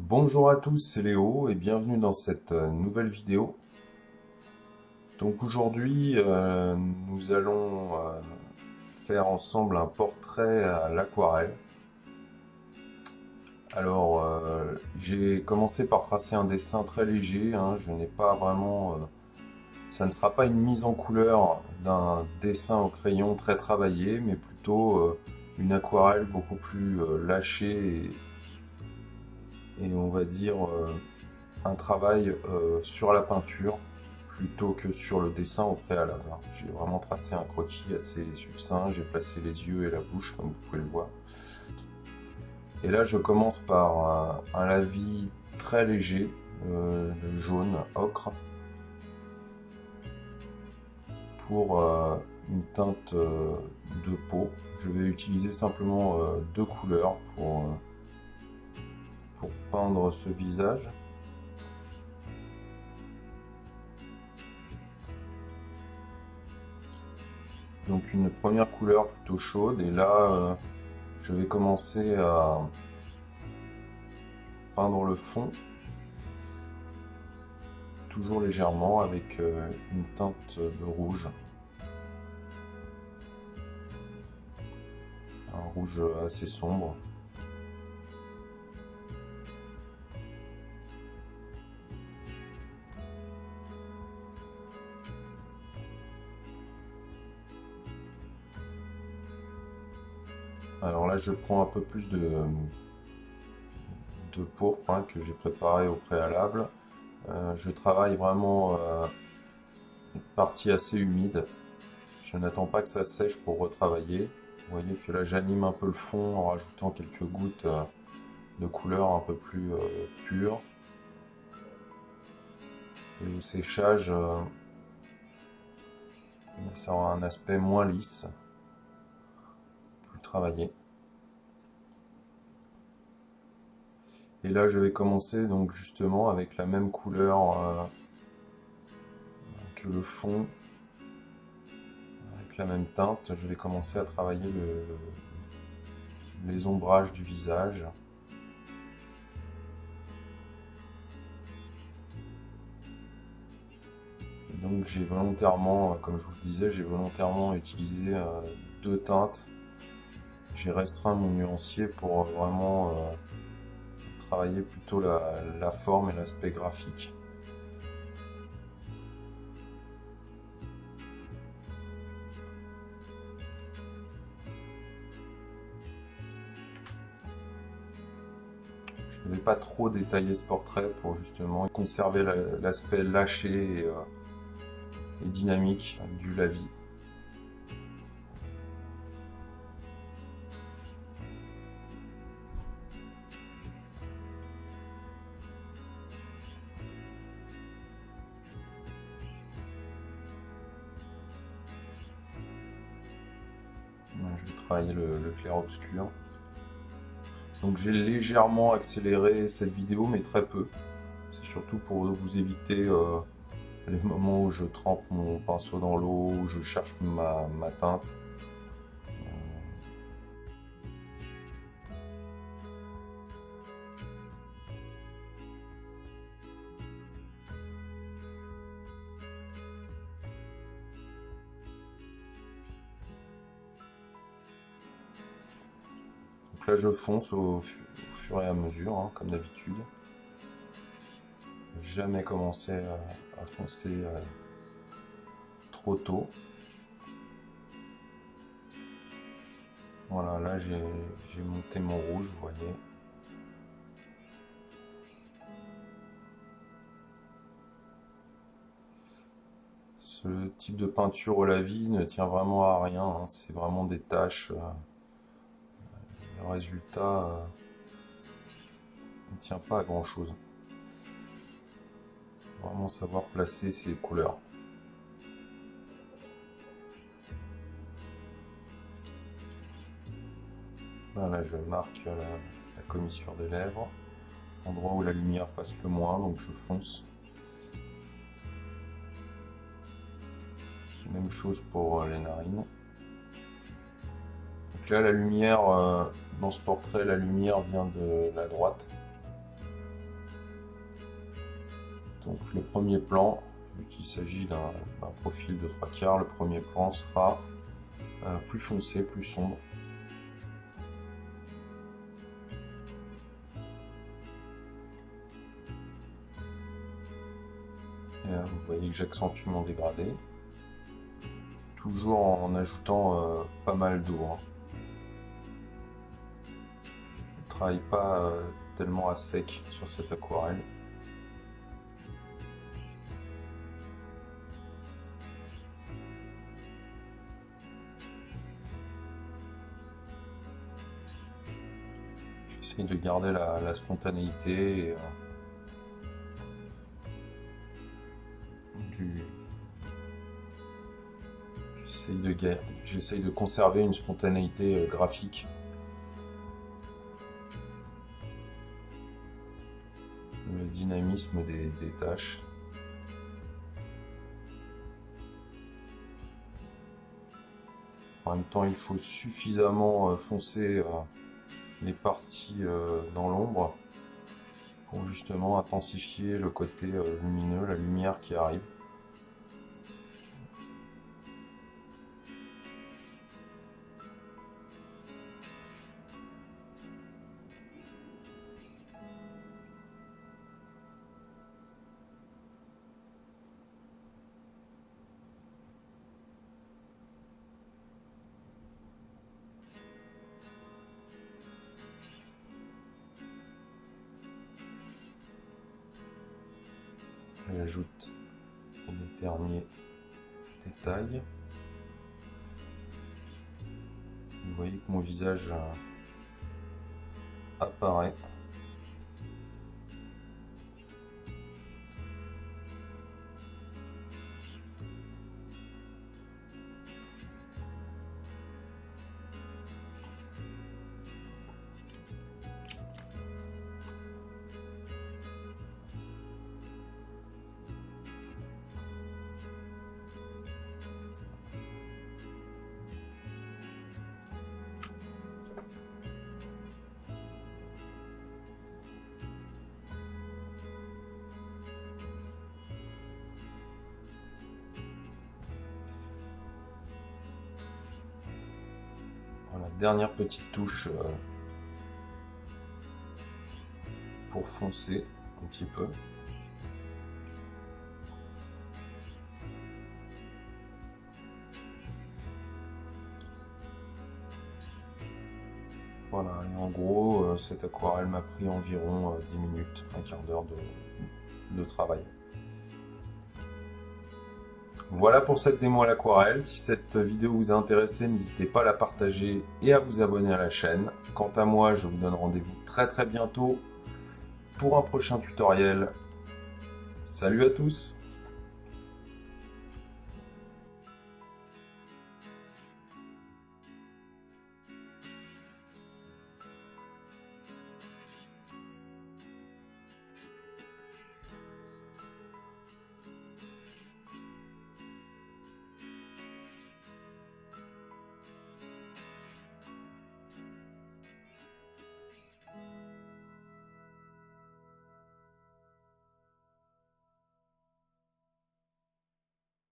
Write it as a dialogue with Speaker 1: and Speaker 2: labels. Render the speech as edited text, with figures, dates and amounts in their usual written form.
Speaker 1: Bonjour à tous, c'est Léo et bienvenue dans cette nouvelle vidéo. Donc aujourd'hui, nous allons faire ensemble un portrait à l'aquarelle. Alors, j'ai commencé par tracer un dessin très léger, hein, je n'ai pas vraiment... ça ne sera pas une mise en couleur d'un dessin au crayon très travaillé, mais plutôt une aquarelle beaucoup plus lâchée et on va dire un travail sur la peinture plutôt que sur le dessin au préalable. J'ai vraiment tracé un croquis assez succinct, j'ai placé les yeux et la bouche comme vous pouvez le voir. Et là je commence par un lavis très léger de jaune ocre pour une teinte de peau. Je vais utiliser simplement deux couleurs pour peindre ce visage. Donc une première couleur plutôt chaude et là je vais commencer à peindre le fond toujours légèrement avec une teinte de rouge, un rouge assez sombre. Alors là je prends un peu plus de pourpre que j'ai préparé au préalable. Je travaille vraiment une partie assez humide. Je n'attends pas que ça sèche pour retravailler. Vous voyez que là j'anime un peu le fond en rajoutant quelques gouttes de couleur un peu plus pure. Et au séchage, ça aura un aspect moins lisse, plus travaillé. Et là je vais commencer donc justement avec la même couleur que le fond, avec la même teinte. Je vais commencer à travailler les ombrages du visage. Et donc j'ai volontairement, comme je vous le disais, j'ai volontairement utilisé deux teintes. J'ai restreint mon nuancier pour vraiment travailler plutôt la forme et l'aspect graphique. Je ne vais pas trop détailler ce portrait pour justement conserver l'aspect lâché et dynamique du lavis. Je vais travailler le clair-obscur. Donc j'ai légèrement accéléré cette vidéo, mais très peu. C'est surtout pour vous éviter les moments où je trempe mon pinceau dans l'eau, où je cherche ma teinte. Donc là je fonce au fur et à mesure, hein, comme d'habitude. Jamais commencer à foncer trop tôt. Voilà, là j'ai monté mon rouge, vous voyez. Ce type de peinture au lavis ne tient vraiment à rien, hein, c'est vraiment des taches. Le résultat ne tient pas à grand chose. Il faut vraiment savoir placer ses couleurs. Là je marque la commissure des lèvres, endroit où la lumière passe le moins, donc je fonce. Même chose pour les narines. Donc là la lumière, dans ce portrait, la lumière vient de la droite. Donc le premier plan, vu qu'il s'agit d'un profil de 3/4, le premier plan sera plus foncé, plus sombre. Et là, vous voyez que j'accentue mon dégradé, toujours en ajoutant pas mal d'eau. Je ne travaille pas tellement à sec sur cette aquarelle. J'essaye de garder la spontanéité et, j'essaye de conserver une spontanéité graphique. Le dynamisme des tâches. En même temps, il faut suffisamment foncer les parties dans l'ombre pour justement intensifier le côté lumineux, la lumière qui arrive. J'ajoute les derniers détails. Vous voyez que mon visage apparaît. Voilà, dernière petite touche pour foncer un petit peu. Voilà, et en gros, cette aquarelle m'a pris environ 10 minutes, un quart d'heure de travail. Voilà pour cette démo à l'aquarelle. Si cette vidéo vous a intéressé, n'hésitez pas à la partager et à vous abonner à la chaîne. Quant à moi, je vous donne rendez-vous très bientôt pour un prochain tutoriel. Salut à tous!